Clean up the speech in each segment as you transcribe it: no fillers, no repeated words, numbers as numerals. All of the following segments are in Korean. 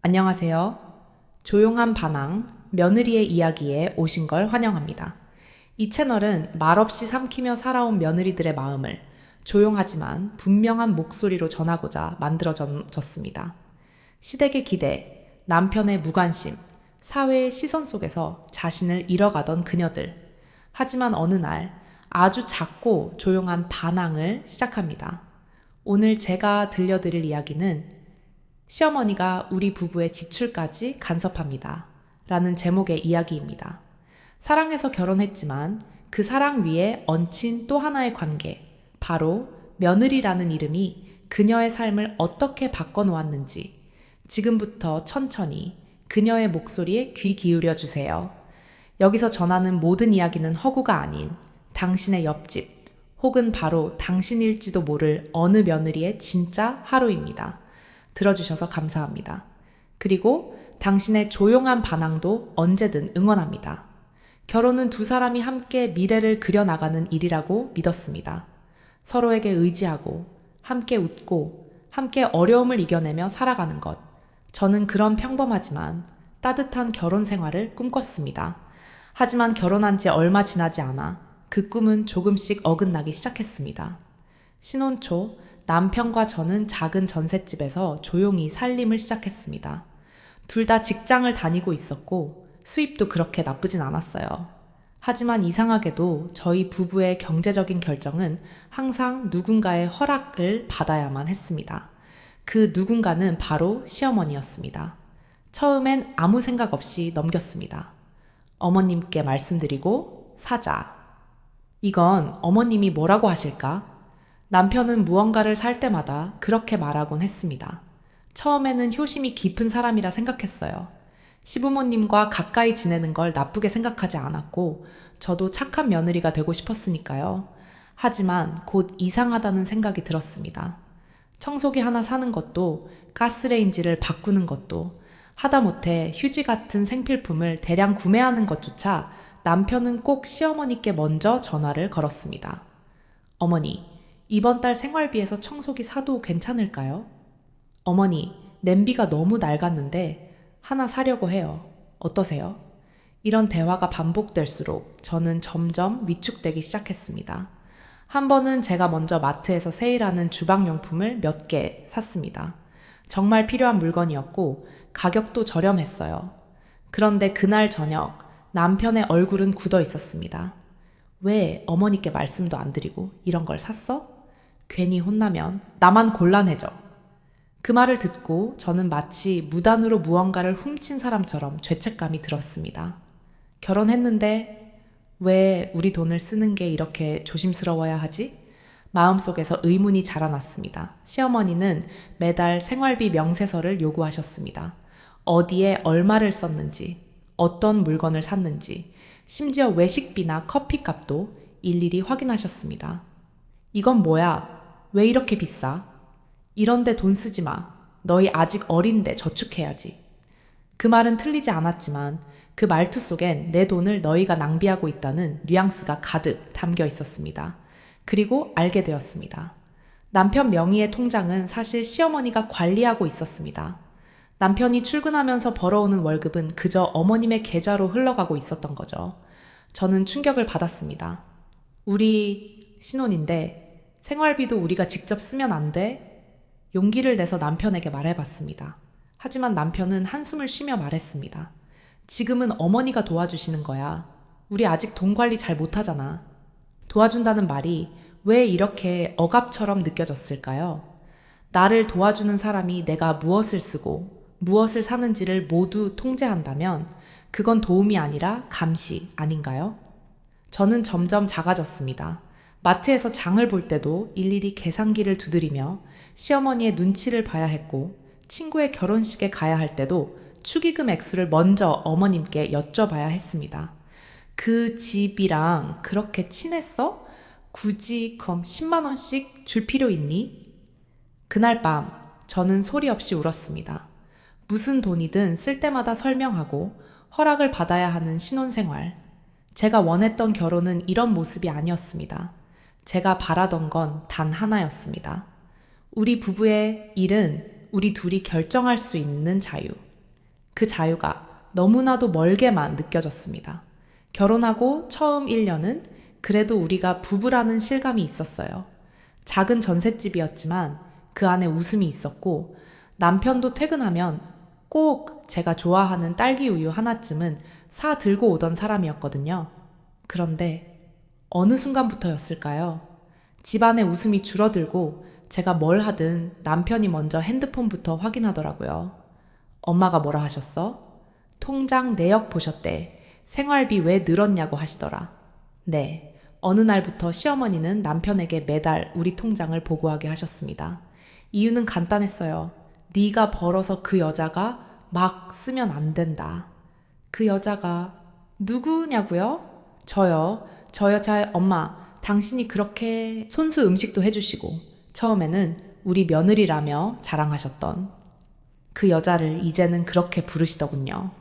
안녕하세요. 조용한 반항, 며느리의 이야기에 오신 걸 환영합니다. 이 채널은 말없이 삼키며 살아온 며느리들의 마음을 조용하지만 분명한 목소리로 전하고자 만들어졌습니다. 시댁의 기대, 남편의 무관심, 사회의 시선 속에서 자신을 잃어가던 그녀들. 하지만 어느 날 아주 작고 조용한 반항을 시작합니다. 오늘 제가 들려드릴 이야기는 시어머니가 우리 부부의 지출까지 간섭합니다. 라는 제목의 이야기입니다. 사랑해서 결혼했지만 그 사랑 위에 얹힌 또 하나의 관계, 바로 며느리라는 이름이 그녀의 삶을 어떻게 바꿔놓았는지 지금부터 천천히 그녀의 목소리에 귀 기울여 주세요. 여기서 전하는 모든 이야기는 허구가 아닌 당신의 옆집 혹은 바로 당신일지도 모를 어느 며느리의 진짜 하루입니다. 들어주셔서 감사합니다. 그리고 당신의 조용한 반항도 언제든 응원합니다. 결혼은 두 사람이 함께 미래를 그려나가는 일이라고 믿었습니다. 서로에게 의지하고, 함께 웃고, 함께 어려움을 이겨내며 살아가는 것. 저는 그런 평범하지만 따뜻한 결혼 생활을 꿈꿨습니다. 하지만 결혼한 지 얼마 지나지 않아 그 꿈은 조금씩 어긋나기 시작했습니다. 신혼 초 남편과 저는 작은 전셋집에서 조용히 살림을 시작했습니다. 둘 다 직장을 다니고 있었고 수입도 그렇게 나쁘진 않았어요. 하지만 이상하게도 저희 부부의 경제적인 결정은 항상 누군가의 허락을 받아야만 했습니다. 그 누군가는 바로 시어머니였습니다. 처음엔 아무 생각 없이 넘겼습니다. 어머님께 말씀드리고 사자. 이건 어머님이 뭐라고 하실까? 남편은 무언가를 살 때마다 그렇게 말하곤 했습니다. 처음에는 효심이 깊은 사람이라 생각했어요. 시부모님과 가까이 지내는 걸 나쁘게 생각하지 않았고 저도 착한 며느리가 되고 싶었으니까요. 하지만 곧 이상하다는 생각이 들었습니다. 청소기 하나 사는 것도 가스레인지를 바꾸는 것도 하다못해 휴지 같은 생필품을 대량 구매하는 것조차 남편은 꼭 시어머니께 먼저 전화를 걸었습니다. 어머니, 이번 달 생활비에서 청소기 사도 괜찮을까요? 어머니, 냄비가 너무 낡았는데 하나 사려고 해요. 어떠세요? 이런 대화가 반복될수록 저는 점점 위축되기 시작했습니다. 한 번은 제가 먼저 마트에서 세일하는 주방용품을 몇 개 샀습니다. 정말 필요한 물건이었고 가격도 저렴했어요. 그런데 그날 저녁 남편의 얼굴은 굳어 있었습니다. 왜 어머니께 말씀도 안 드리고 이런 걸 샀어? 괜히 혼나면 나만 곤란해져. 그 말을 듣고 저는 마치 무단으로 무언가를 훔친 사람처럼 죄책감이 들었습니다. 결혼했는데 왜 우리 돈을 쓰는 게 이렇게 조심스러워야 하지? 마음속에서 의문이 자라났습니다. 시어머니는 매달 생활비 명세서를 요구하셨습니다. 어디에 얼마를 썼는지, 어떤 물건을 샀는지, 심지어 외식비나 커피값도 일일이 확인하셨습니다. 이건 뭐야? 왜 이렇게 비싸? 이런데 돈 쓰지 마. 너희 아직 어린데 저축해야지. 그 말은 틀리지 않았지만 그 말투 속엔 내 돈을 너희가 낭비하고 있다는 뉘앙스가 가득 담겨 있었습니다. 그리고 알게 되었습니다. 남편 명의의 통장은 사실 시어머니가 관리하고 있었습니다. 남편이 출근하면서 벌어오는 월급은 그저 어머님의 계좌로 흘러가고 있었던 거죠. 저는 충격을 받았습니다. 우리 신혼인데 생활비도 우리가 직접 쓰면 안 돼? 용기를 내서 남편에게 말해봤습니다. 하지만 남편은 한숨을 쉬며 말했습니다. 지금은 어머니가 도와주시는 거야. 우리 아직 돈 관리 잘 못하잖아. 도와준다는 말이 왜 이렇게 억압처럼 느껴졌을까요? 나를 도와주는 사람이 내가 무엇을 쓰고 무엇을 사는지를 모두 통제한다면 그건 도움이 아니라 감시 아닌가요? 저는 점점 작아졌습니다. 마트에서 장을 볼 때도 일일이 계산기를 두드리며 시어머니의 눈치를 봐야 했고 친구의 결혼식에 가야 할 때도 축의금 액수를 먼저 어머님께 여쭤봐야 했습니다. 그 집이랑 그렇게 친했어? 굳이 그럼 10만 원씩 줄 필요 있니? 그날 밤 저는 소리 없이 울었습니다. 무슨 돈이든 쓸 때마다 설명하고 허락을 받아야 하는 신혼생활. 제가 원했던 결혼은 이런 모습이 아니었습니다. 제가 바라던 건 단 하나였습니다. 우리 부부의 일은 우리 둘이 결정할 수 있는 자유. 그 자유가 너무나도 멀게만 느껴졌습니다. 결혼하고 처음 1년은 그래도 우리가 부부라는 실감이 있었어요. 작은 전셋집이었지만 그 안에 웃음이 있었고 남편도 퇴근하면 꼭 제가 좋아하는 딸기 우유 하나쯤은 사 들고 오던 사람이었거든요. 그런데 어느 순간부터였을까요? 집안의 웃음이 줄어들고 제가 뭘 하든 남편이 먼저 핸드폰부터 확인하더라고요. 엄마가 뭐라 하셨어? 통장 내역 보셨대. 생활비 왜 늘었냐고 하시더라. 네, 어느 날부터 시어머니는 남편에게 매달 우리 통장을 보고하게 하셨습니다. 이유는 간단했어요. 네가 벌어서 그 여자가 막 쓰면 안 된다. 그 여자가 누구냐고요? 저요. 엄마. 당신이 그렇게 손수 음식도 해주시고 처음에는 우리 며느리라며 자랑하셨던 그 여자를 이제는 그렇게 부르시더군요.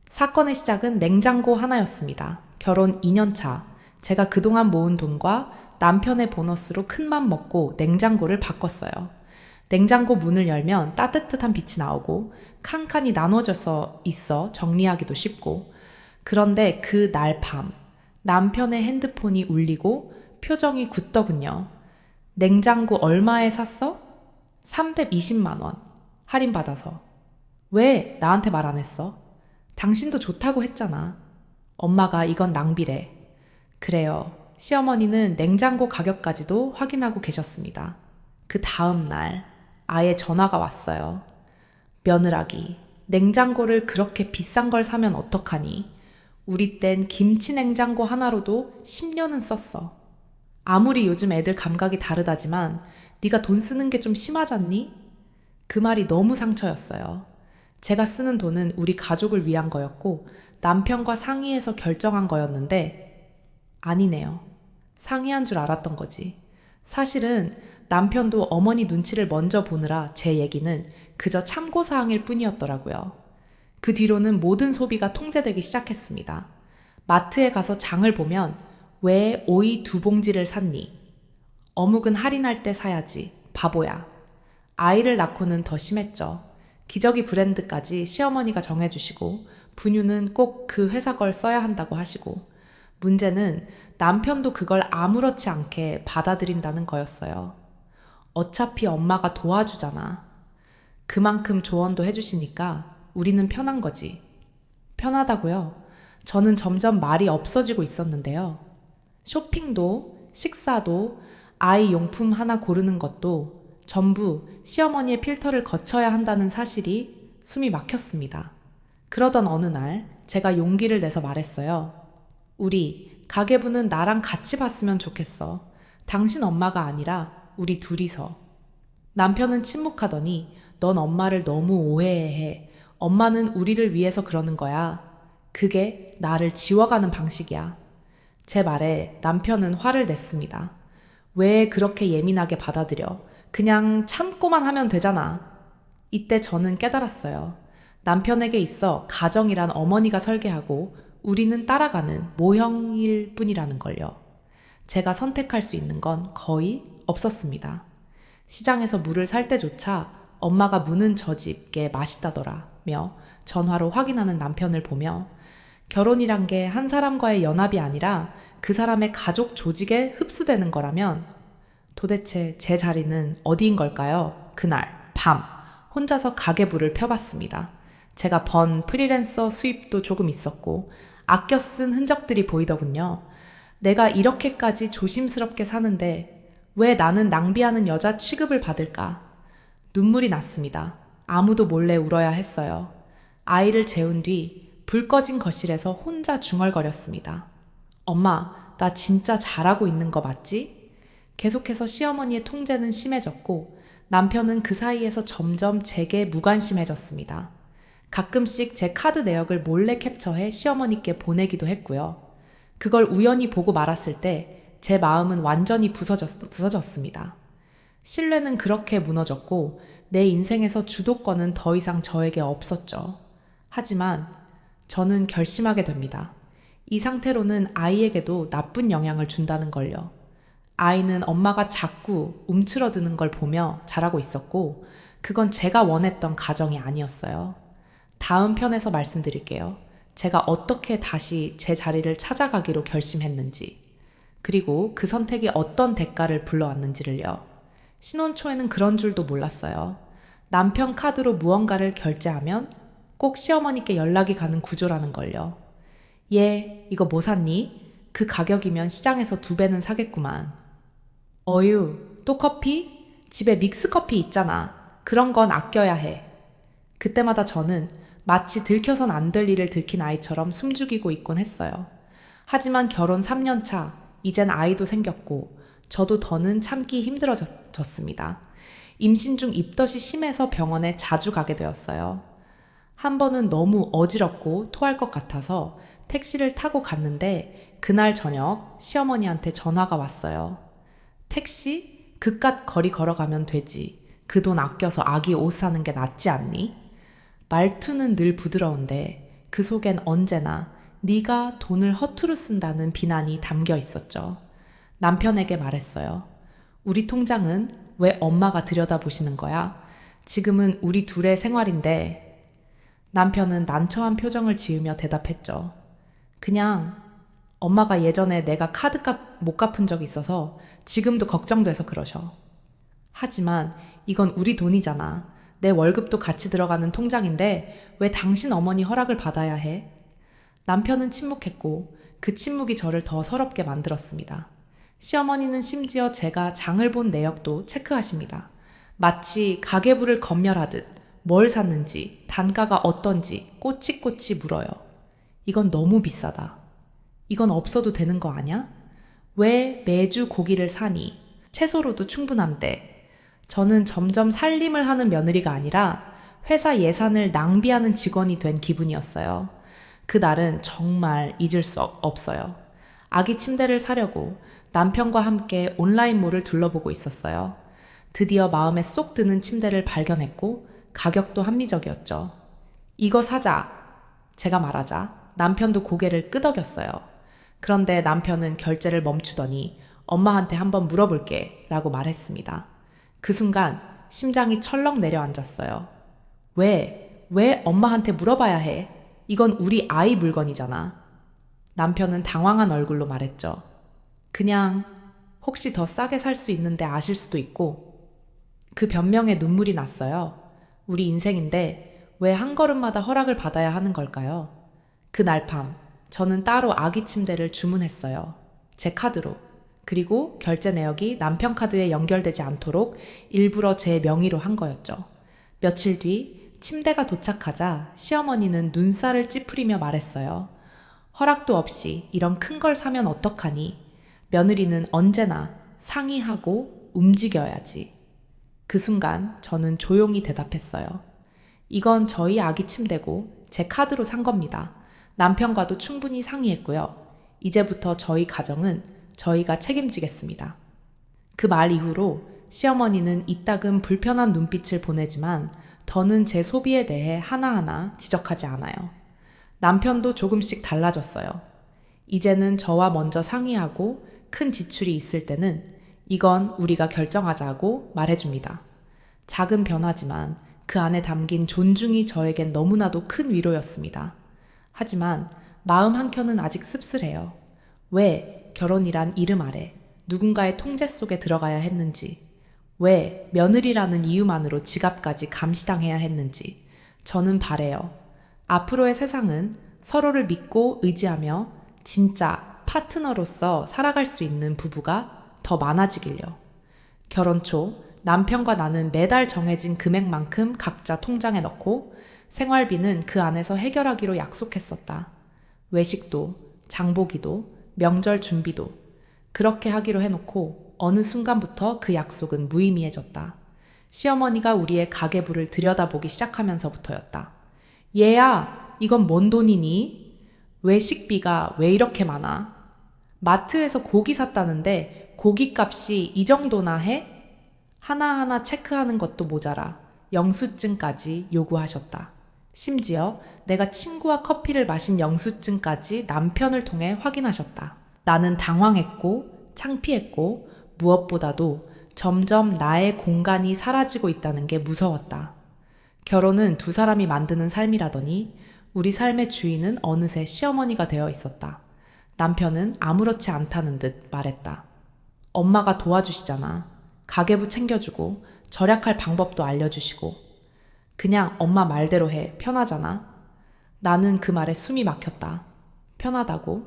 사건의 시작은 냉장고 하나였습니다. 결혼 2년 차. 제가 그동안 모은 돈과 남편의 보너스로 큰맘 먹고 냉장고를 바꿨어요. 냉장고 문을 열면 따뜻한 빛이 나오고 칸칸이 나눠져서 있어 정리하기도 쉽고, 그런데 그 날 밤 남편의 핸드폰이 울리고 표정이 굳더군요. 냉장고 얼마에 샀어? 320만 원. 할인받아서. 왜 나한테 말 안 했어? 당신도 좋다고 했잖아. 엄마가 이건 낭비래. 그래요. 시어머니는 냉장고 가격까지도 확인하고 계셨습니다. 그 다음 날 아예 전화가 왔어요. 며느라기, 냉장고를 그렇게 비싼 걸 사면 어떡하니? 우리 땐 김치 냉장고 하나로도 10년은 썼어. 아무리 요즘 애들 감각이 다르다지만 네가 돈 쓰는 게 좀 심하잖니? 그 말이 너무 상처였어요. 제가 쓰는 돈은 우리 가족을 위한 거였고 남편과 상의해서 결정한 거였는데 아니네요. 상의한 줄 알았던 거지. 사실은 남편도 어머니 눈치를 먼저 보느라 제 얘기는 그저 참고사항일 뿐이었더라고요. 그 뒤로는 모든 소비가 통제되기 시작했습니다. 마트에 가서 장을 보면 왜 오이 2봉지를 샀니? 어묵은 할인할 때 사야지. 바보야. 아이를 낳고는 더 심했죠. 기저귀 브랜드까지 시어머니가 정해주시고 분유는 꼭 그 회사 걸 써야 한다고 하시고 문제는 남편도 그걸 아무렇지 않게 받아들인다는 거였어요. 어차피 엄마가 도와주잖아. 그만큼 조언도 해주시니까 우리는 편한 거지. 편하다고요? 저는 점점 말이 없어지고 있었는데요. 쇼핑도, 식사도, 아이 용품 하나 고르는 것도 전부 시어머니의 필터를 거쳐야 한다는 사실이 숨이 막혔습니다. 그러던 어느 날 제가 용기를 내서 말했어요. 우리 가계부는 나랑 같이 봤으면 좋겠어. 당신 엄마가 아니라 우리 둘이서. 남편은 침묵하더니 넌 엄마를 너무 오해해. 엄마는 우리를 위해서 그러는 거야. 그게 나를 지워가는 방식이야. 제 말에 남편은 화를 냈습니다. 왜 그렇게 예민하게 받아들여? 그냥 참고만 하면 되잖아. 이때 저는 깨달았어요. 남편에게 있어 가정이란 어머니가 설계하고 우리는 따라가는 모형일 뿐이라는 걸요. 제가 선택할 수 있는 건 거의 없었습니다. 시장에서 물을 살 때조차 엄마가 무는 저 집게 맛있다더라며 전화로 확인하는 남편을 보며 결혼이란 게 한 사람과의 연합이 아니라 그 사람의 가족 조직에 흡수되는 거라면 도대체 제 자리는 어디인 걸까요? 그날 밤 혼자서 가계부를 펴봤습니다. 제가 번 프리랜서 수입도 조금 있었고 아껴 쓴 흔적들이 보이더군요. 내가 이렇게까지 조심스럽게 사는데 왜 나는 낭비하는 여자 취급을 받을까? 눈물이 났습니다. 아무도 몰래 울어야 했어요. 아이를 재운 뒤 불 꺼진 거실에서 혼자 중얼거렸습니다. 엄마, 나 진짜 잘하고 있는 거 맞지? 계속해서 시어머니의 통제는 심해졌고 남편은 그 사이에서 점점 제게 무관심해졌습니다. 가끔씩 제 카드 내역을 몰래 캡처해 시어머니께 보내기도 했고요. 그걸 우연히 보고 말았을 때 제 마음은 완전히 부서졌습니다. 신뢰는 그렇게 무너졌고 내 인생에서 주도권은 더 이상 저에게 없었죠. 하지만 저는 결심하게 됩니다. 이 상태로는 아이에게도 나쁜 영향을 준다는 걸요. 아이는 엄마가 자꾸 움츠러드는 걸 보며 자라고 있었고 그건 제가 원했던 가정이 아니었어요. 다음 편에서 말씀드릴게요. 제가 어떻게 다시 제 자리를 찾아가기로 결심했는지, 그리고 그 선택이 어떤 대가를 불러왔는지를요. 신혼 초에는 그런 줄도 몰랐어요. 남편 카드로 무언가를 결제하면 꼭 시어머니께 연락이 가는 구조라는 걸요. 얘, 이거 뭐 샀니? 그 가격이면 시장에서 2배는 사겠구만. 어유, 또 커피? 집에 믹스커피 있잖아. 그런 건 아껴야 해. 그때마다 저는 마치 들켜선 안 될 일을 들킨 아이처럼 숨죽이고 있곤 했어요. 하지만 결혼 3년 차, 이젠 아이도 생겼고 저도 더는 참기 힘들어졌습니다. 임신 중 입덧이 심해서 병원에 자주 가게 되었어요. 한 번은 너무 어지럽고 토할 것 같아서 택시를 타고 갔는데 그날 저녁 시어머니한테 전화가 왔어요. 택시? 그깟 거리 걸어가면 되지. 그 돈 아껴서 아기 옷 사는 게 낫지 않니? 말투는 늘 부드러운데 그 속엔 언제나 네가 돈을 허투루 쓴다는 비난이 담겨 있었죠. 남편에게 말했어요. 우리 통장은 왜 엄마가 들여다보시는 거야? 지금은 우리 둘의 생활인데. 남편은 난처한 표정을 지으며 대답했죠. 그냥 엄마가 예전에 내가 카드값 못 갚은 적이 있어서 지금도 걱정돼서 그러셔. 하지만 이건 우리 돈이잖아. 내 월급도 같이 들어가는 통장인데 왜 당신 어머니 허락을 받아야 해? 남편은 침묵했고 그 침묵이 저를 더 서럽게 만들었습니다. 시어머니는 심지어 제가 장을 본 내역도 체크하십니다. 마치 가계부를 검열하듯 뭘 샀는지, 단가가 어떤지 꼬치꼬치 물어요. 이건 너무 비싸다. 이건 없어도 되는 거 아냐? 왜 매주 고기를 사니? 채소로도 충분한데. 저는 점점 살림을 하는 며느리가 아니라 회사 예산을 낭비하는 직원이 된 기분이었어요. 그날은 정말 잊을 수 없어요. 아기 침대를 사려고 남편과 함께 온라인몰을 둘러보고 있었어요. 드디어 마음에 쏙 드는 침대를 발견했고 가격도 합리적이었죠. 이거 사자. 제가 말하자 남편도 고개를 끄덕였어요. 그런데 남편은 결제를 멈추더니 엄마한테 한번 물어볼게 라고 말했습니다. 그 순간 심장이 철렁 내려앉았어요. 왜 엄마한테 물어봐야 해? 이건 우리 아이 물건이잖아. 남편은 당황한 얼굴로 말했죠. 그냥 혹시 더 싸게 살 수 있는데 아실 수도 있고. 그 변명에 눈물이 났어요. 우리 인생인데 왜 한 걸음마다 허락을 받아야 하는 걸까요? 그날 밤 저는 따로 아기 침대를 주문했어요. 제 카드로. 그리고 결제 내역이 남편 카드에 연결되지 않도록 일부러 제 명의로 한 거였죠. 며칠 뒤 침대가 도착하자 시어머니는 눈살을 찌푸리며 말했어요. 허락도 없이 이런 큰 걸 사면 어떡하니? 며느리는 언제나 상의하고 움직여야지. 그 순간 저는 조용히 대답했어요. 이건 저희 아기 침대고 제 카드로 산 겁니다. 남편과도 충분히 상의했고요. 이제부터 저희 가정은 저희가 책임지겠습니다. 그 말 이후로 시어머니는 이따금 불편한 눈빛을 보내지만 더는 제 소비에 대해 하나하나 지적하지 않아요. 남편도 조금씩 달라졌어요. 이제는 저와 먼저 상의하고 큰 지출이 있을 때는 이건 우리가 결정하자고 말해줍니다. 작은 변화지만 그 안에 담긴 존중이 저에겐 너무나도 큰 위로였습니다. 하지만 마음 한켠은 아직 씁쓸해요. 왜 결혼이란 이름 아래 누군가의 통제 속에 들어가야 했는지, 왜 며느리라는 이유만으로 지갑까지 감시당해야 했는지 저는 바래요. 앞으로의 세상은 서로를 믿고 의지하며 진짜 파트너로서 살아갈 수 있는 부부가 더 많아지길요. 결혼 초 남편과 나는 매달 정해진 금액만큼 각자 통장에 넣고 생활비는 그 안에서 해결하기로 약속했었다. 외식도, 장보기도, 명절 준비도 그렇게 하기로 해놓고 어느 순간부터 그 약속은 무의미해졌다. 시어머니가 우리의 가계부를 들여다보기 시작하면서부터였다. 얘야, 이건 뭔 돈이니? 왜 식비가 왜 이렇게 많아? 마트에서 고기 샀다는데 고기값이 이 정도나 해? 하나하나 체크하는 것도 모자라 영수증까지 요구하셨다. 심지어 내가 친구와 커피를 마신 영수증까지 남편을 통해 확인하셨다. 나는 당황했고 창피했고 무엇보다도 점점 나의 공간이 사라지고 있다는 게 무서웠다. 결혼은 두 사람이 만드는 삶이라더니 우리 삶의 주인은 어느새 시어머니가 되어 있었다. 남편은 아무렇지 않다는 듯 말했다. 엄마가 도와주시잖아. 가계부 챙겨주고 절약할 방법도 알려주시고. 그냥 엄마 말대로 해. 편하잖아. 나는 그 말에 숨이 막혔다. 편하다고?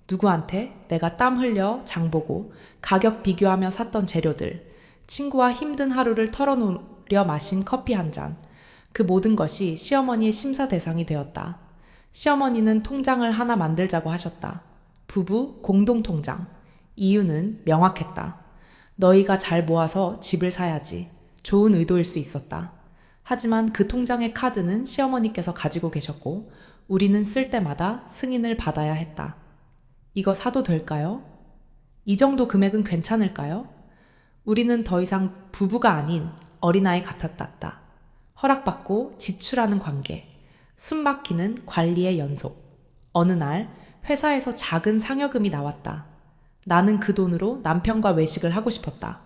누구한테? 내가 땀 흘려 장보고 가격 비교하며 샀던 재료들, 친구와 힘든 하루를 털어놓으려 마신 커피 한 잔. 그 모든 것이 시어머니의 심사 대상이 되었다. 시어머니는 통장을 하나 만들자고 하셨다. 부부 공동 통장. 이유는 명확했다. 너희가 잘 모아서 집을 사야지. 좋은 의도일 수 있었다. 하지만 그 통장의 카드는 시어머니께서 가지고 계셨고 우리는 쓸 때마다 승인을 받아야 했다. 이거 사도 될까요? 이 정도 금액은 괜찮을까요? 우리는 더 이상 부부가 아닌 어린아이 같았다. 허락받고 지출하는 관계, 숨막히는 관리의 연속. 어느 날 회사에서 작은 상여금이 나왔다. 나는 그 돈으로 남편과 외식을 하고 싶었다.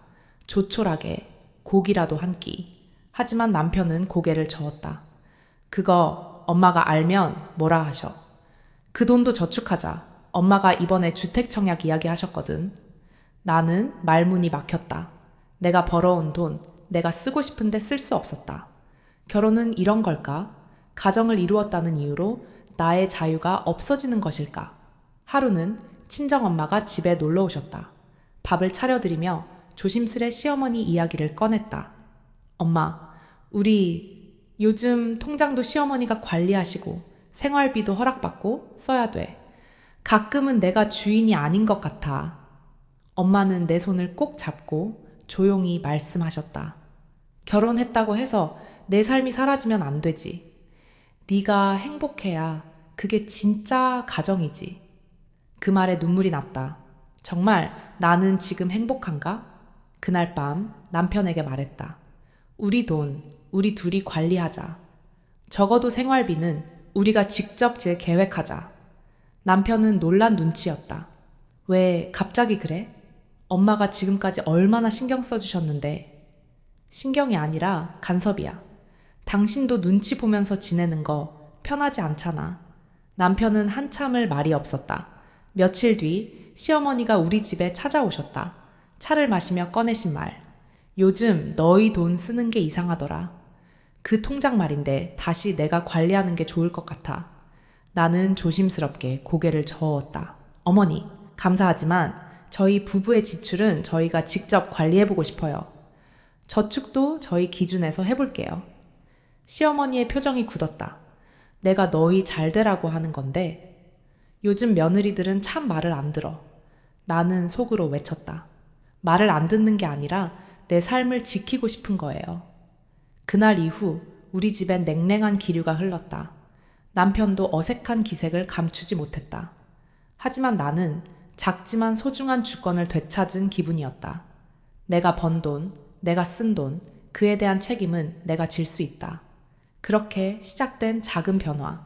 조촐하게 고기라도 한 끼. 하지만 남편은 고개를 저었다. 그거 엄마가 알면 뭐라 하셔. 그 돈도 저축하자. 엄마가 이번에 주택청약 이야기 하셨거든. 나는 말문이 막혔다. 내가 벌어온 돈, 내가 쓰고 싶은데 쓸 수 없었다. 결혼은 이런 걸까? 가정을 이루었다는 이유로 나의 자유가 없어지는 것일까? 하루는 친정엄마가 집에 놀러 오셨다. 밥을 차려드리며 조심스레 시어머니 이야기를 꺼냈다. 엄마, 우리 요즘 통장도 시어머니가 관리하시고 생활비도 허락받고 써야 돼. 가끔은 내가 주인이 아닌 것 같아. 엄마는 내 손을 꼭 잡고 조용히 말씀하셨다. 결혼했다고 해서 내 삶이 사라지면 안 되지. 네가 행복해야 그게 진짜 가정이지. 그 말에 눈물이 났다. 정말 나는 지금 행복한가? 그날 밤 남편에게 말했다. 우리 돈, 우리 둘이 관리하자. 적어도 생활비는 우리가 직접 계획하자. 남편은 놀란 눈치였다. 왜 갑자기 그래? 엄마가 지금까지 얼마나 신경 써주셨는데. 신경이 아니라 간섭이야. 당신도 눈치 보면서 지내는 거 편하지 않잖아. 남편은 한참을 말이 없었다. 며칠 뒤 시어머니가 우리 집에 찾아오셨다. 차를 마시며 꺼내신 말. 요즘 너희 돈 쓰는 게 이상하더라. 그 통장 말인데 다시 내가 관리하는 게 좋을 것 같아. 나는 조심스럽게 고개를 저었다. 어머니, 감사하지만 저희 부부의 지출은 저희가 직접 관리해보고 싶어요. 저축도 저희 기준에서 해볼게요. 시어머니의 표정이 굳었다. 내가 너희 잘 되라고 하는 건데 요즘 며느리들은 참 말을 안 들어. 나는 속으로 외쳤다. 말을 안 듣는 게 아니라 내 삶을 지키고 싶은 거예요. 그날 이후 우리 집엔 냉랭한 기류가 흘렀다. 남편도 어색한 기색을 감추지 못했다. 하지만 나는 작지만 소중한 주권을 되찾은 기분이었다. 내가 번 돈, 내가 쓴 돈, 그에 대한 책임은 내가 질 수 있다. 그렇게 시작된 작은 변화.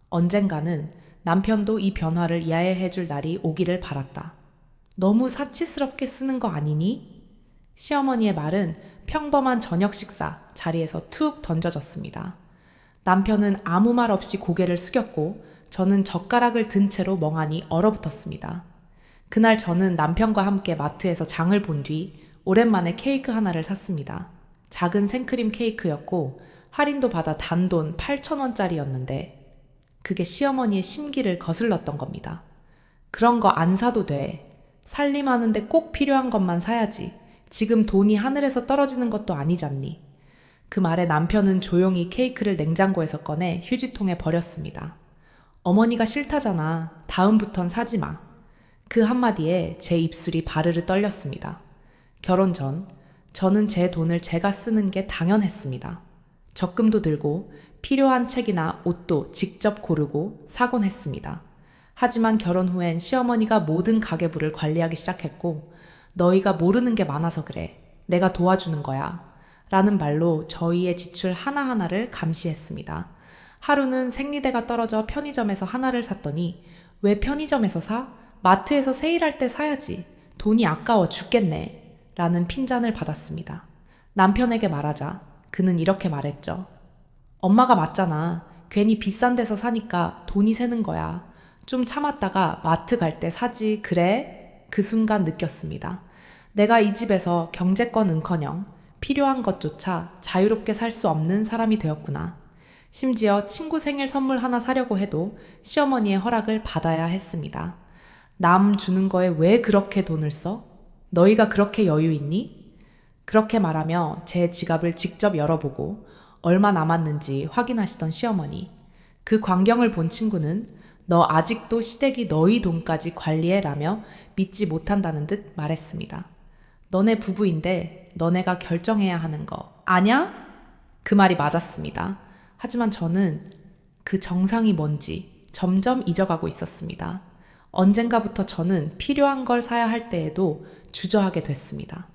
언젠가는 남편도 이 변화를 이해해 줄 날이 오기를 바랐다. 너무 사치스럽게 쓰는 거 아니니? 시어머니의 말은 평범한 저녁 식사 자리에서 툭 던져졌습니다. 남편은 아무 말 없이 고개를 숙였고 저는 젓가락을 든 채로 멍하니 얼어붙었습니다. 그날 저는 남편과 함께 마트에서 장을 본 뒤 오랜만에 케이크 하나를 샀습니다. 작은 생크림 케이크였고 할인도 받아 단돈 8,000원짜리였는데 그게 시어머니의 심기를 거슬렀던 겁니다. 그런 거 안 사도 돼. 살림하는데 꼭 필요한 것만 사야지. 지금 돈이 하늘에서 떨어지는 것도 아니잖니. 그 말에 남편은 조용히 케이크를 냉장고에서 꺼내 휴지통에 버렸습니다. 어머니가 싫다잖아. 다음부턴 사지 마. 그 한마디에 제 입술이 바르르 떨렸습니다. 결혼 전 저는 제 돈을 제가 쓰는 게 당연했습니다. 적금도 들고 필요한 책이나 옷도 직접 고르고 사곤 했습니다. 하지만 결혼 후엔 시어머니가 모든 가계부를 관리하기 시작했고 너희가 모르는 게 많아서 그래. 내가 도와주는 거야. 라는 말로 저희의 지출 하나하나를 감시했습니다. 하루는 생리대가 떨어져 편의점에서 하나를 샀더니 왜 편의점에서 사? 마트에서 세일할 때 사야지. 돈이 아까워 죽겠네. 라는 핀잔을 받았습니다. 남편에게 말하자 그는 이렇게 말했죠. 엄마가 맞잖아. 괜히 비싼 데서 사니까 돈이 새는 거야. 좀 참았다가 마트 갈 때 사지, 그래? 그 순간 느꼈습니다. 내가 이 집에서 경제권은커녕 필요한 것조차 자유롭게 살 수 없는 사람이 되었구나. 심지어 친구 생일 선물 하나 사려고 해도 시어머니의 허락을 받아야 했습니다. 남 주는 거에 왜 그렇게 돈을 써? 너희가 그렇게 여유 있니? 그렇게 말하며 제 지갑을 직접 열어보고 얼마 남았는지 확인하시던 시어머니. 그 광경을 본 친구는 너 아직도 시댁이 너희 돈까지 관리해 라며 믿지 못한다는 듯 말했습니다. 너네 부부인데 너네가 결정해야 하는 거 아냐? 그 말이 맞았습니다. 하지만 저는 그 정상이 뭔지 점점 잊어가고 있었습니다. 언젠가부터 저는 필요한 걸 사야 할 때에도 주저하게 됐습니다.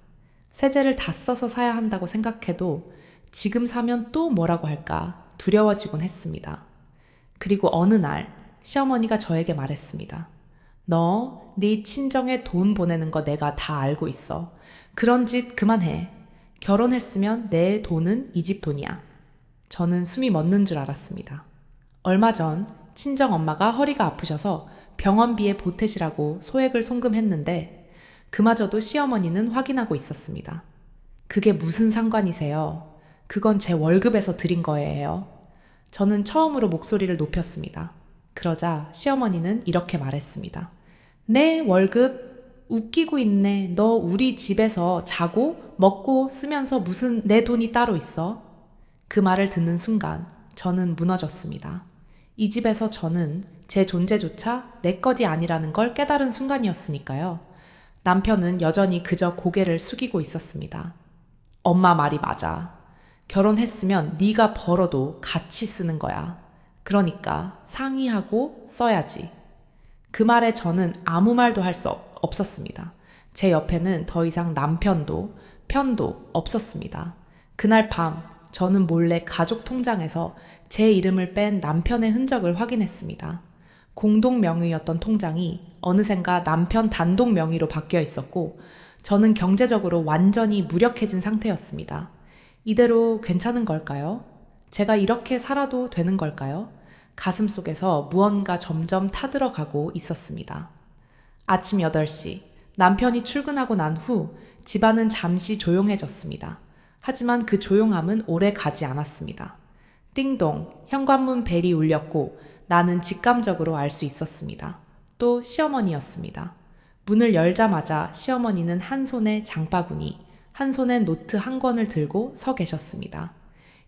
세제를 다 써서 사야 한다고 생각해도 지금 사면 또 뭐라고 할까 두려워지곤 했습니다. 그리고 어느 날 시어머니가 저에게 말했습니다. 너, 네 친정에 돈 보내는 거 내가 다 알고 있어. 그런 짓 그만해. 결혼했으면 내 돈은 이 집 돈이야. 저는 숨이 멎는 줄 알았습니다. 얼마 전 친정 엄마가 허리가 아프셔서 병원비에 보태시라고 소액을 송금했는데 그마저도 시어머니는 확인하고 있었습니다. 그게 무슨 상관이세요? 그건 제 월급에서 드린 거예요. 저는 처음으로 목소리를 높였습니다. 그러자 시어머니는 이렇게 말했습니다. 내 월급? 웃기고 있네. 너 우리 집에서 자고 먹고 쓰면서 무슨 내 돈이 따로 있어? 그 말을 듣는 순간 저는 무너졌습니다. 이 집에서 저는 제 존재조차 내 것이 아니라는 걸 깨달은 순간이었으니까요. 남편은 여전히 그저 고개를 숙이고 있었습니다. 엄마 말이 맞아. 결혼했으면 네가 벌어도 같이 쓰는 거야. 그러니까 상의하고 써야지. 그 말에 저는 아무 말도 할 수 없었습니다. 제 옆에는 더 이상 남편도 편도 없었습니다. 그날 밤 저는 몰래 가족 통장에서 제 이름을 뺀 남편의 흔적을 확인했습니다. 공동 명의였던 통장이 어느샌가 남편 단독 명의로 바뀌어 있었고 저는 경제적으로 완전히 무력해진 상태였습니다. 이대로 괜찮은 걸까요? 제가 이렇게 살아도 되는 걸까요? 가슴 속에서 무언가 점점 타들어가고 있었습니다. 아침 8시, 남편이 출근하고 난 후 집안은 잠시 조용해졌습니다. 하지만 그 조용함은 오래 가지 않았습니다. 띵동, 현관문 벨이 울렸고 나는 직감적으로 알 수 있었습니다. 또 시어머니였습니다. 문을 열자마자 시어머니는 한 손에 장바구니, 한 손엔 노트 한 권을 들고 서 계셨습니다.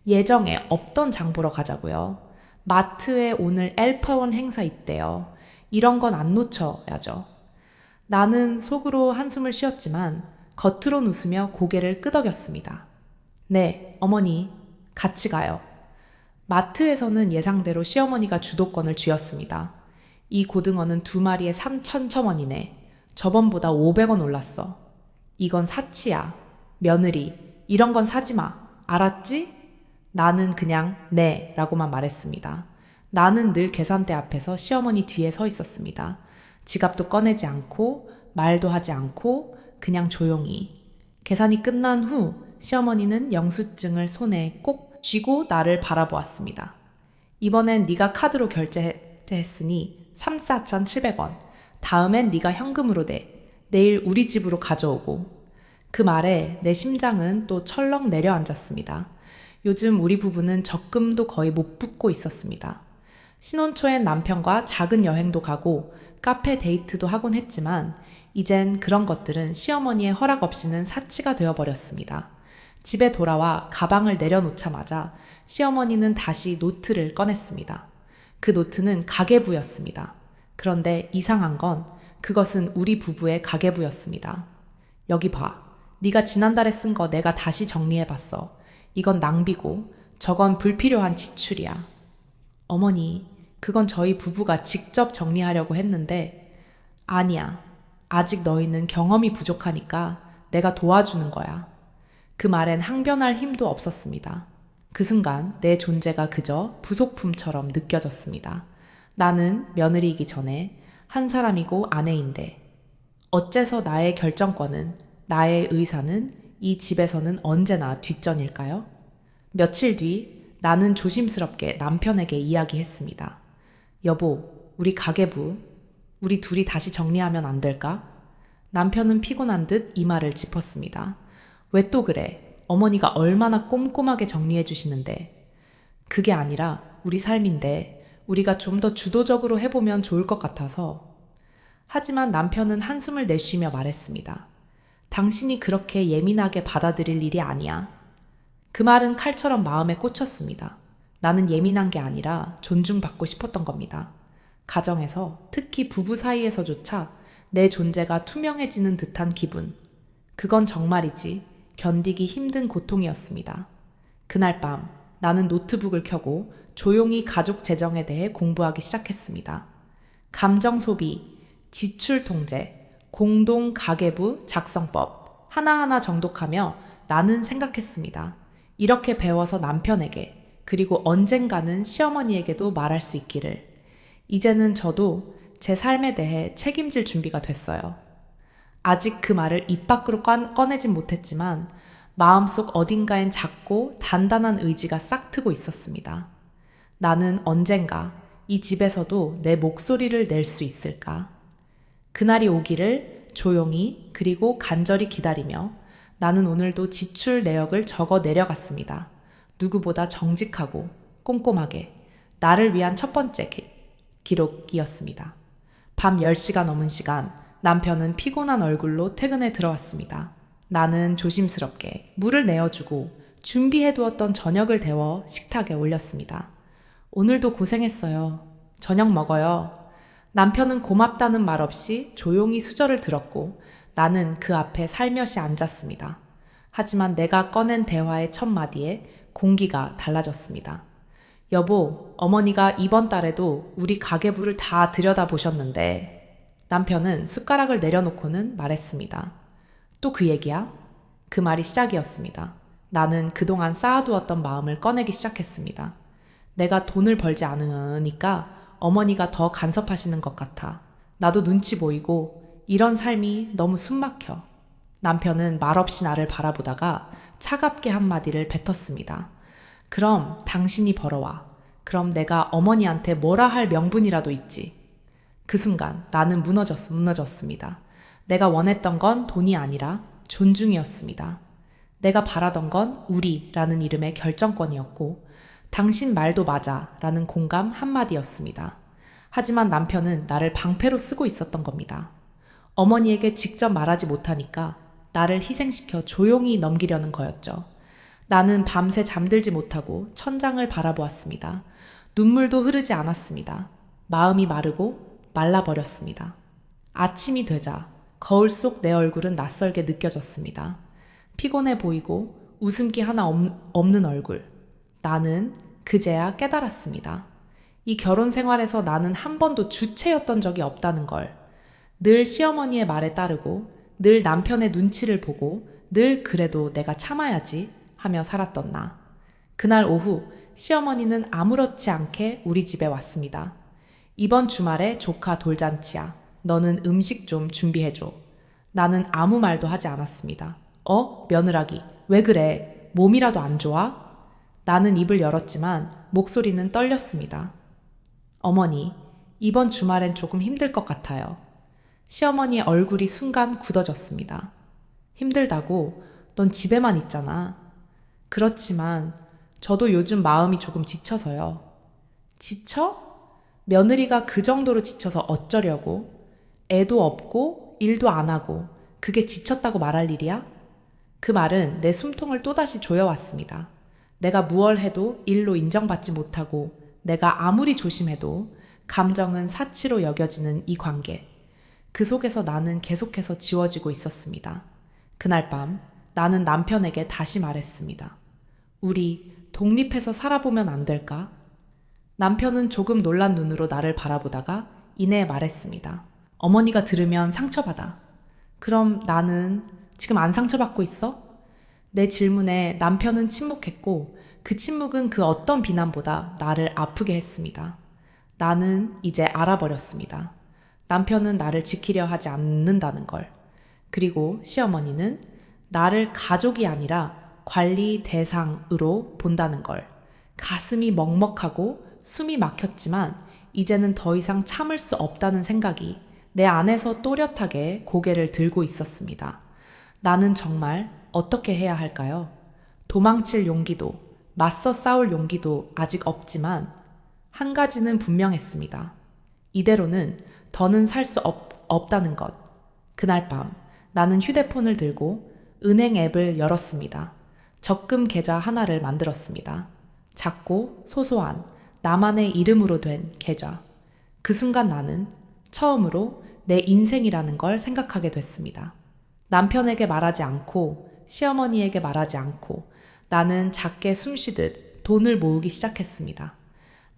예정에 없던 장 보러 가자고요. 마트에 오늘 엘파원 행사 있대요. 이런 건 안 놓쳐야죠. 나는 속으로 한숨을 쉬었지만 겉으론 웃으며 고개를 끄덕였습니다. 네, 어머니, 같이 가요. 마트에서는 예상대로 시어머니가 주도권을 쥐었습니다. 이 고등어는 2마리에 3,100원이네. 저번보다 500원 올랐어. 이건 사치야. 며느리, 이런 건 사지 마. 알았지? 나는 그냥 네 라고만 말했습니다. 나는 늘 계산대 앞에서 시어머니 뒤에 서 있었습니다. 지갑도 꺼내지 않고 말도 하지 않고 그냥 조용히. 계산이 끝난 후 시어머니는 영수증을 손에 꼭 쥐고 나를 바라보았습니다. 이번엔 네가 카드로 결제했으니 34,700원. 다음엔 네가 현금으로 내. 내일 우리 집으로 가져오고. 그 말에 내 심장은 또 철렁 내려앉았습니다. 요즘 우리 부부는 적금도 거의 못 붙고 있었습니다. 신혼 초엔 남편과 작은 여행도 가고 카페 데이트도 하곤 했지만 이젠 그런 것들은 시어머니의 허락 없이는 사치가 되어버렸습니다. 집에 돌아와 가방을 내려놓자마자 시어머니는 다시 노트를 꺼냈습니다. 그 노트는 가계부였습니다. 그런데 이상한 건 그것은 우리 부부의 가계부였습니다. 여기 봐. 네가 지난달에 쓴 거 내가 다시 정리해봤어. 이건 낭비고 저건 불필요한 지출이야. 어머니, 그건 저희 부부가 직접 정리하려고 했는데 아니야. 아직 너희는 경험이 부족하니까 내가 도와주는 거야. 그 말엔 항변할 힘도 없었습니다. 그 순간 내 존재가 그저 부속품처럼 느껴졌습니다. 나는 며느리이기 전에 한 사람이고 아내인데 어째서 나의 결정권은, 나의 의사는 이 집에서는 언제나 뒷전일까요? 며칠 뒤 나는 조심스럽게 남편에게 이야기했습니다. 여보, 우리 가계부, 우리 둘이 다시 정리하면 안 될까? 남편은 피곤한 듯 이마를 짚었습니다. 왜 또 그래? 어머니가 얼마나 꼼꼼하게 정리해 주시는데. 그게 아니라 우리 삶인데 우리가 좀 더 주도적으로 해보면 좋을 것 같아서. 하지만 남편은 한숨을 내쉬며 말했습니다. 당신이 그렇게 예민하게 받아들일 일이 아니야. 그 말은 칼처럼 마음에 꽂혔습니다. 나는 예민한 게 아니라 존중받고 싶었던 겁니다. 가정에서, 특히 부부 사이에서조차 내 존재가 투명해지는 듯한 기분. 그건 정말이지 견디기 힘든 고통이었습니다. 그날 밤 나는 노트북을 켜고 조용히 가족 재정에 대해 공부하기 시작했습니다. 감정 소비, 지출 통제, 공동 가계부 작성법 하나하나 정독하며 나는 생각했습니다. 이렇게 배워서 남편에게 그리고 언젠가는 시어머니에게도 말할 수 있기를. 이제는 저도 제 삶에 대해 책임질 준비가 됐어요. 아직 그 말을 입 밖으로 꺼내진 못했지만 마음속 어딘가엔 작고 단단한 의지가 싹트고 있었습니다. 나는 언젠가 이 집에서도 내 목소리를 낼 수 있을까? 그날이 오기를 조용히 그리고 간절히 기다리며 나는 오늘도 지출 내역을 적어 내려갔습니다. 누구보다 정직하고 꼼꼼하게 나를 위한 첫 번째 기록이었습니다. 밤 10시가 넘은 시간 남편은 피곤한 얼굴로 퇴근에 들어왔습니다. 나는 조심스럽게 물을 내어주고 준비해두었던 저녁을 데워 식탁에 올렸습니다. 오늘도 고생했어요. 저녁 먹어요. 남편은 고맙다는 말 없이 조용히 수저를 들었고 나는 그 앞에 살며시 앉았습니다. 하지만 내가 꺼낸 대화의 첫 마디에 공기가 달라졌습니다. 여보, 어머니가 이번 달에도 우리 가계부를 다 들여다보셨는데. 남편은 숟가락을 내려놓고는 말했습니다. 또 그 얘기야? 그 말이 시작이었습니다. 나는 그동안 쌓아두었던 마음을 꺼내기 시작했습니다. 내가 돈을 벌지 않으니까 어머니가 더 간섭하시는 것 같아. 나도 눈치 보이고 이런 삶이 너무 숨막혀. 남편은 말없이 나를 바라보다가 차갑게 한마디를 뱉었습니다. 그럼 당신이 벌어와. 그럼 내가 어머니한테 뭐라 할 명분이라도 있지. 그 순간 나는 무너졌습니다. 내가 원했던 건 돈이 아니라 존중이었습니다. 내가 바라던 건 우리라는 이름의 결정권이었고 당신 말도 맞아 라는 공감 한마디였습니다. 하지만 남편은 나를 방패로 쓰고 있었던 겁니다. 어머니에게 직접 말하지 못하니까 나를 희생시켜 조용히 넘기려는 거였죠. 나는 밤새 잠들지 못하고 천장을 바라보았습니다. 눈물도 흐르지 않았습니다. 마음이 마르고 말라버렸습니다. 아침이 되자 거울 속 내 얼굴은 낯설게 느껴졌습니다. 피곤해 보이고 웃음기 하나 없는 얼굴. 나는 그제야 깨달았습니다. 이 결혼 생활에서 나는 한 번도 주체였던 적이 없다는 걸. 늘 시어머니의 말에 따르고 늘 남편의 눈치를 보고 늘 그래도 내가 참아야지 하며 살았던 나. 그날 오후 시어머니는 아무렇지 않게 우리 집에 왔습니다. 이번 주말에 조카 돌잔치야. 너는 음식 좀 준비해줘. 나는 아무 말도 하지 않았습니다. 며느라기, 왜 그래? 몸이라도 안 좋아? 나는 입을 열었지만 목소리는 떨렸습니다. 어머니, 이번 주말엔 조금 힘들 것 같아요. 시어머니의 얼굴이 순간 굳어졌습니다. 힘들다고? 넌 집에만 있잖아. 그렇지만 저도 요즘 마음이 조금 지쳐서요. 지쳐? 며느리가 그 정도로 지쳐서 어쩌려고? 애도 없고 일도 안 하고 그게 지쳤다고 말할 일이야? 그 말은 내 숨통을 또다시 조여왔습니다. 내가 무얼 해도 일로 인정받지 못하고 내가 아무리 조심해도 감정은 사치로 여겨지는 이 관계. 그 속에서 나는 계속해서 지워지고 있었습니다. 그날 밤 나는 남편에게 다시 말했습니다. 우리 독립해서 살아보면 안 될까? 남편은 조금 놀란 눈으로 나를 바라보다가 이내 말했습니다. 어머니가 들으면 상처받아. 그럼 나는 지금 안 상처받고 있어? 내 질문에 남편은 침묵했고 그 침묵은 그 어떤 비난보다 나를 아프게 했습니다. 나는 이제 알아버렸습니다. 남편은 나를 지키려 하지 않는다는 걸. 그리고 시어머니는 나를 가족이 아니라 관리 대상으로 본다는 걸. 가슴이 먹먹하고 숨이 막혔지만 이제는 더 이상 참을 수 없다는 생각이 내 안에서 또렷하게 고개를 들고 있었습니다. 나는 정말 어떻게 해야 할까요? 도망칠 용기도, 맞서 싸울 용기도 아직 없지만 한 가지는 분명했습니다. 이대로는 더는 살 수 없다는 것. 그날 밤 나는 휴대폰을 들고 은행 앱을 열었습니다. 적금 계좌 하나를 만들었습니다. 작고 소소한 나만의 이름으로 된 계좌. 그 순간 나는 처음으로 내 인생이라는 걸 생각하게 됐습니다. 남편에게 말하지 않고 시어머니에게 말하지 않고 나는 작게 숨쉬듯 돈을 모으기 시작했습니다.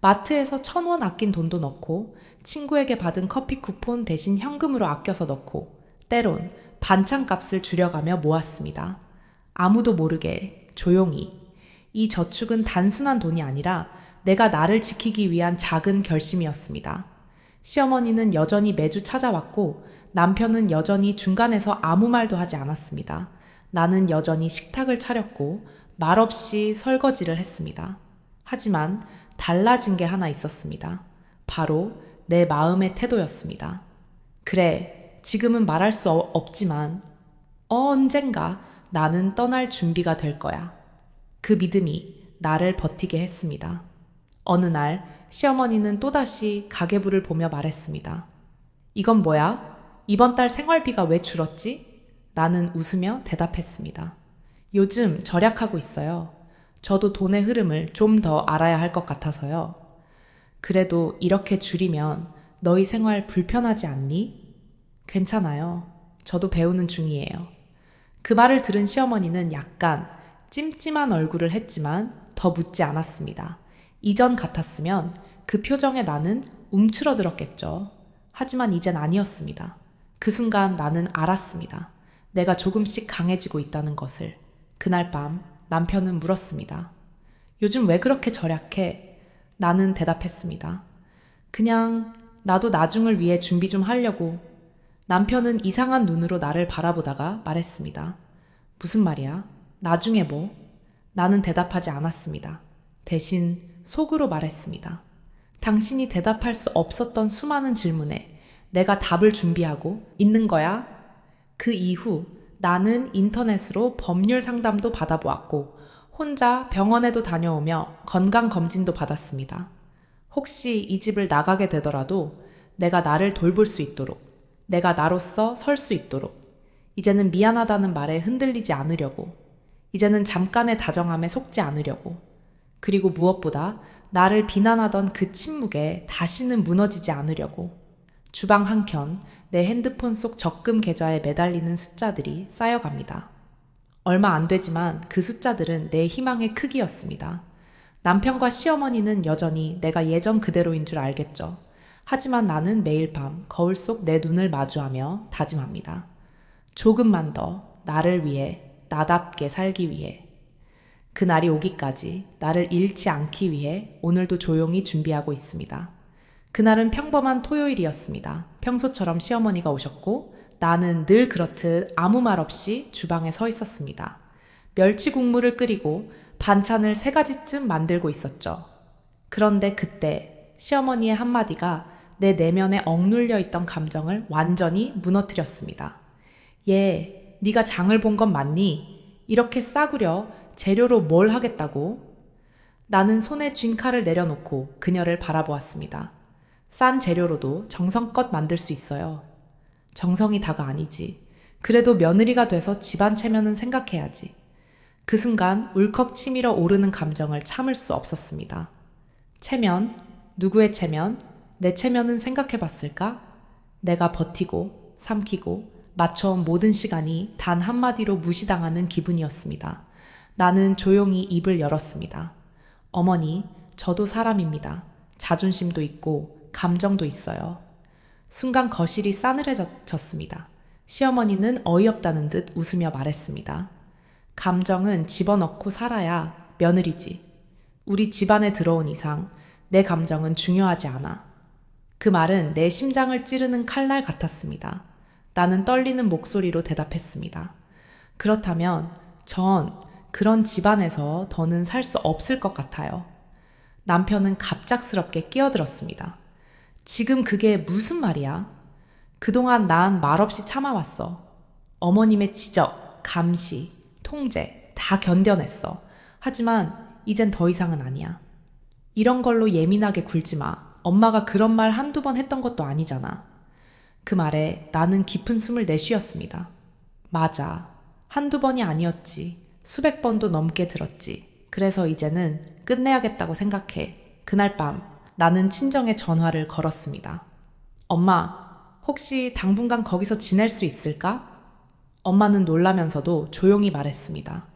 마트에서 1,000원 아낀 돈도 넣고 친구에게 받은 커피 쿠폰 대신 현금으로 아껴서 넣고 때론 반찬값을 줄여가며 모았습니다. 아무도 모르게 조용히. 이 저축은 단순한 돈이 아니라 내가 나를 지키기 위한 작은 결심이었습니다. 시어머니는 여전히 매주 찾아왔고 남편은 여전히 중간에서 아무 말도 하지 않았습니다. 나는 여전히 식탁을 차렸고 말없이 설거지를 했습니다. 하지만 달라진 게 하나 있었습니다. 바로 내 마음의 태도였습니다. 그래, 지금은 말할 수 없지만 언젠가 나는 떠날 준비가 될 거야. 그 믿음이 나를 버티게 했습니다. 어느 날 시어머니는 또다시 가계부를 보며 말했습니다. 이건 뭐야? 이번 달 생활비가 왜 줄었지? 나는 웃으며 대답했습니다. 요즘 절약하고 있어요. 저도 돈의 흐름을 좀 더 알아야 할 것 같아서요. 그래도 이렇게 줄이면 너희 생활 불편하지 않니? 괜찮아요. 저도 배우는 중이에요. 그 말을 들은 시어머니는 약간 찜찜한 얼굴을 했지만 더 묻지 않았습니다. 이전 같았으면 그 표정에 나는 움츠러들었겠죠. 하지만 이젠 아니었습니다. 그 순간 나는 알았습니다. 내가 조금씩 강해지고 있다는 것을. 그날 밤 남편은 물었습니다. 요즘 왜 그렇게 절약해? 나는 대답했습니다. 그냥 나도 나중을 위해 준비 좀 하려고. 남편은 이상한 눈으로 나를 바라보다가 말했습니다. 무슨 말이야? 나중에 뭐? 나는 대답하지 않았습니다. 대신 속으로 말했습니다. 당신이 대답할 수 없었던 수많은 질문에 내가 답을 준비하고 있는 거야. 그 이후 나는 인터넷으로 법률 상담도 받아보았고 혼자 병원에도 다녀오며 건강검진도 받았습니다. 혹시 이 집을 나가게 되더라도 내가 나를 돌볼 수 있도록, 내가 나로서 설 수 있도록, 이제는 미안하다는 말에 흔들리지 않으려고, 이제는 잠깐의 다정함에 속지 않으려고, 그리고 무엇보다 나를 비난하던 그 침묵에 다시는 무너지지 않으려고. 주방 한켠 내 핸드폰 속 적금 계좌에 매달리는 숫자들이 쌓여갑니다. 얼마 안 되지만 그 숫자들은 내 희망의 크기였습니다. 남편과 시어머니는 여전히 내가 예전 그대로인 줄 알겠죠. 하지만 나는 매일 밤 거울 속 내 눈을 마주하며 다짐합니다. 조금만 더 나를 위해, 나답게 살기 위해. 그날이 오기까지 나를 잃지 않기 위해 오늘도 조용히 준비하고 있습니다. 그날은 평범한 토요일이었습니다. 평소처럼 시어머니가 오셨고 나는 늘 그렇듯 아무 말 없이 주방에 서 있었습니다. 멸치 국물을 끓이고 반찬을 3가지쯤 만들고 있었죠. 그런데 그때 시어머니의 한마디가 내 내면에 억눌려 있던 감정을 완전히 무너뜨렸습니다. 얘, 네가 장을 본 건 맞니? 이렇게 싸구려 재료로 뭘 하겠다고? 나는 손에 쥔 칼을 내려놓고 그녀를 바라보았습니다. 싼 재료로도 정성껏 만들 수 있어요. 정성이 다가 아니지. 그래도 며느리가 돼서 집안 체면은 생각해야지. 그 순간 울컥 치밀어 오르는 감정을 참을 수 없었습니다. 체면? 누구의 체면? 내 체면은 생각해봤을까? 내가 버티고 삼키고 맞춰온 모든 시간이 단 한마디로 무시당하는 기분이었습니다. 나는 조용히 입을 열었습니다. 어머니, 저도 사람입니다. 자존심도 있고 감정도 있어요. 순간 거실이 싸늘해졌습니다. 시어머니는 어이없다는 듯 웃으며 말했습니다. 감정은 집어넣고 살아야 며느리지. 우리 집안에 들어온 이상 내 감정은 중요하지 않아. 그 말은 내 심장을 찌르는 칼날 같았습니다. 나는 떨리는 목소리로 대답했습니다. 그렇다면 전 그런 집안에서 더는 살 수 없을 것 같아요. 남편은 갑작스럽게 끼어들었습니다. 지금 그게 무슨 말이야? 그동안 난 말없이 참아왔어. 어머님의 지적, 감시, 통제 다 견뎌냈어. 하지만 이젠 더 이상은 아니야. 이런 걸로 예민하게 굴지 마. 엄마가 그런 말 한두 번 했던 것도 아니잖아. 그 말에 나는 깊은 숨을 내쉬었습니다. 맞아. 한두 번이 아니었지. 수백 번도 넘게 들었지. 그래서 이제는 끝내야겠다고 생각해. 그날 밤 나는 친정에 전화를 걸었습니다. 엄마, 혹시 당분간 거기서 지낼 수 있을까? 엄마는 놀라면서도 조용히 말했습니다.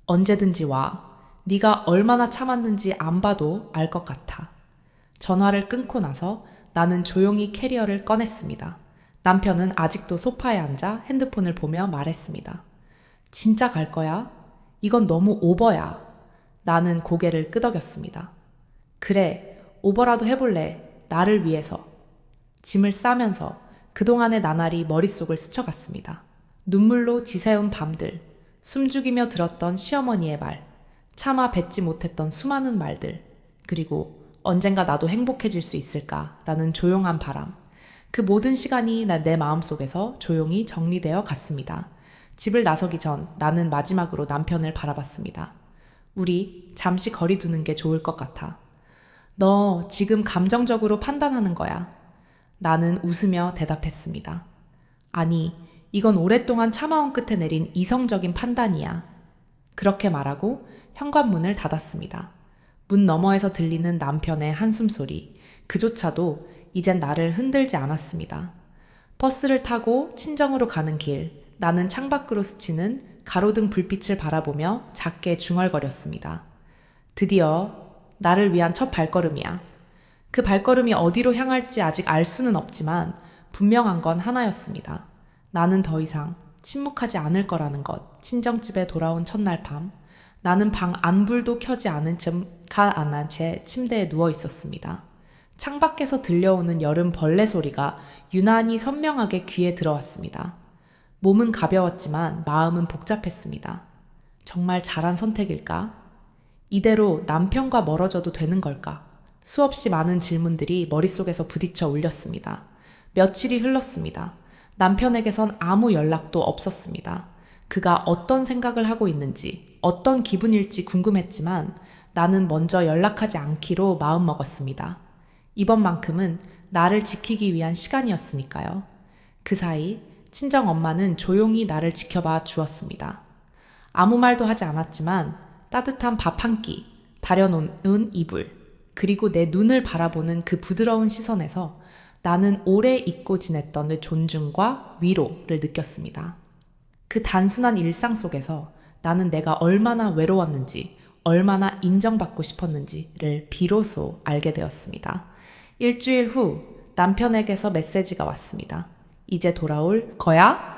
언제든지 와. 네가 얼마나 참았는지 안 봐도 알 것 같아. 전화를 끊고 나서 나는 조용히 캐리어를 꺼냈습니다. 남편은 아직도 소파에 앉아 핸드폰을 보며 말했습니다. 진짜 갈 거야? 이건 너무 오버야. 나는 고개를 끄덕였습니다. 그래, 오버라도 해볼래. 나를 위해서. 짐을 싸면서 그동안의 나날이 머릿속을 스쳐갔습니다. 눈물로 지새운 밤들, 숨죽이며 들었던 시어머니의 말, 차마 뱉지 못했던 수많은 말들, 그리고 언젠가 나도 행복해질 수 있을까라는 조용한 바람. 그 모든 시간이 내 마음속에서 조용히 정리되어 갔습니다. 집을 나서기 전 나는 마지막으로 남편을 바라봤습니다. 우리 잠시 거리 두는 게 좋을 것 같아. 너 지금 감정적으로 판단하는 거야. 나는 웃으며 대답했습니다. 아니, 이건 오랫동안 참아온 끝에 내린 이성적인 판단이야. 그렇게 말하고 현관문을 닫았습니다. 문 너머에서 들리는 남편의 한숨 소리, 그조차도 이젠 나를 흔들지 않았습니다. 버스를 타고 친정으로 가는 길, 나는 창밖으로 스치는 가로등 불빛을 바라보며 작게 중얼거렸습니다. 드디어 나를 위한 첫 발걸음이야. 그 발걸음이 어디로 향할지 아직 알 수는 없지만 분명한 건 하나였습니다. 나는 더 이상 침묵하지 않을 거라는 것. 친정집에 돌아온 첫날 밤, 나는 방 안불도 켜지 않은 채 가안한 채 침대에 누워 있었습니다. 창밖에서 들려오는 여름 벌레 소리가 유난히 선명하게 귀에 들어왔습니다. 몸은 가벼웠지만 마음은 복잡했습니다. 정말 잘한 선택일까? 이대로 남편과 멀어져도 되는 걸까? 수없이 많은 질문들이 머릿속에서 부딪혀 울렸습니다. 며칠이 흘렀습니다. 남편에게선 아무 연락도 없었습니다. 그가 어떤 생각을 하고 있는지, 어떤 기분일지 궁금했지만 나는 먼저 연락하지 않기로 마음먹었습니다. 이번만큼은 나를 지키기 위한 시간이었으니까요. 그 사이 친정 엄마는 조용히 나를 지켜봐 주었습니다. 아무 말도 하지 않았지만 따뜻한 밥 한 끼, 다려놓은 이불, 그리고 내 눈을 바라보는 그 부드러운 시선에서 나는 오래 잊고 지냈던 존중과 위로를 느꼈습니다. 그 단순한 일상 속에서 나는 내가 얼마나 외로웠는지, 얼마나 인정받고 싶었는지를 비로소 알게 되었습니다. 일주일 후 남편에게서 메시지가 왔습니다. 이제 돌아올 거야?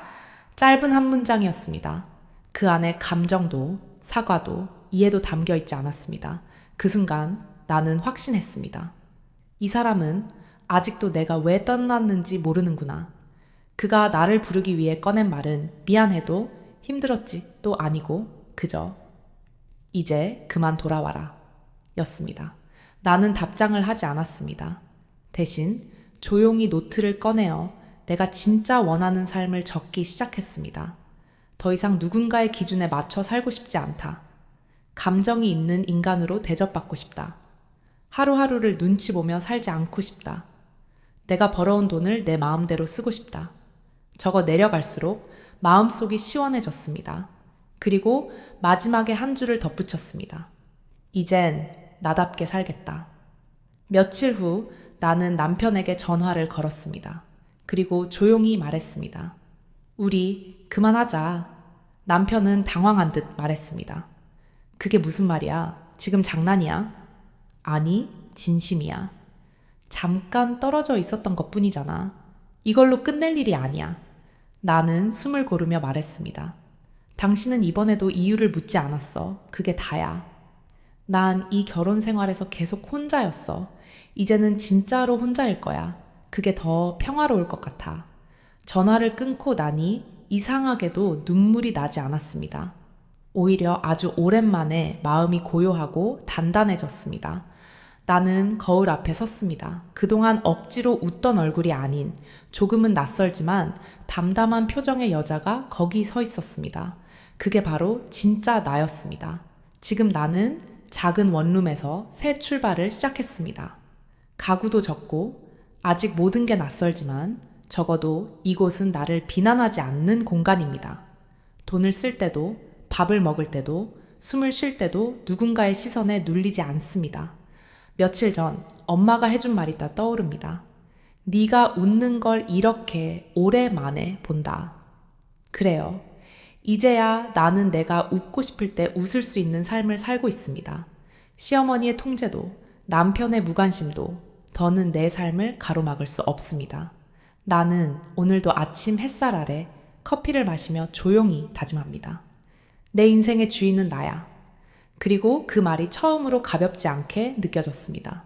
짧은 한 문장이었습니다. 그 안에 감정도, 사과도, 이해도 담겨 있지 않았습니다. 그 순간 나는 확신했습니다. 이 사람은 아직도 내가 왜 떠났는지 모르는구나. 그가 나를 부르기 위해 꺼낸 말은 미안해도 힘들었지도 아니고 그저 이제 그만 돌아와라 였습니다. 나는 답장을 하지 않았습니다. 대신 조용히 노트를 꺼내어 내가 진짜 원하는 삶을 적기 시작했습니다. 더 이상 누군가의 기준에 맞춰 살고 싶지 않다. 감정이 있는 인간으로 대접받고 싶다. 하루하루를 눈치 보며 살지 않고 싶다. 내가 벌어온 돈을 내 마음대로 쓰고 싶다. 적어 내려갈수록 마음속이 시원해졌습니다. 그리고 마지막에 한 줄을 덧붙였습니다. 이젠 나답게 살겠다. 며칠 후 나는 남편에게 전화를 걸었습니다. 그리고 조용히 말했습니다. 우리 그만하자. 남편은 당황한 듯 말했습니다. 그게 무슨 말이야? 지금 장난이야? 아니, 진심이야. 잠깐 떨어져 있었던 것뿐이잖아. 이걸로 끝낼 일이 아니야. 나는 숨을 고르며 말했습니다. 당신은 이번에도 이유를 묻지 않았어. 그게 다야. 난 이 결혼 생활에서 계속 혼자였어. 이제는 진짜로 혼자일 거야. 그게 더 평화로울 것 같아. 전화를 끊고 나니 이상하게도 눈물이 나지 않았습니다. 오히려 아주 오랜만에 마음이 고요하고 단단해졌습니다. 나는 거울 앞에 섰습니다. 그동안 억지로 웃던 얼굴이 아닌 조금은 낯설지만 담담한 표정의 여자가 거기 서 있었습니다. 그게 바로 진짜 나였습니다. 지금 나는 작은 원룸에서 새 출발을 시작했습니다. 가구도 적고 아직 모든 게 낯설지만 적어도 이곳은 나를 비난하지 않는 공간입니다. 돈을 쓸 때도 밥을 먹을 때도 숨을 쉴 때도 누군가의 시선에 눌리지 않습니다. 며칠 전 엄마가 해준 말이 다 떠오릅니다. 네가 웃는 걸 이렇게 오랜만에 본다. 그래요. 이제야 나는 내가 웃고 싶을 때 웃을 수 있는 삶을 살고 있습니다. 시어머니의 통제도 남편의 무관심도 더는 내 삶을 가로막을 수 없습니다. 나는 오늘도 아침 햇살 아래 커피를 마시며 조용히 다짐합니다. 내 인생의 주인은 나야. 그리고 그 말이 처음으로 가볍지 않게 느껴졌습니다.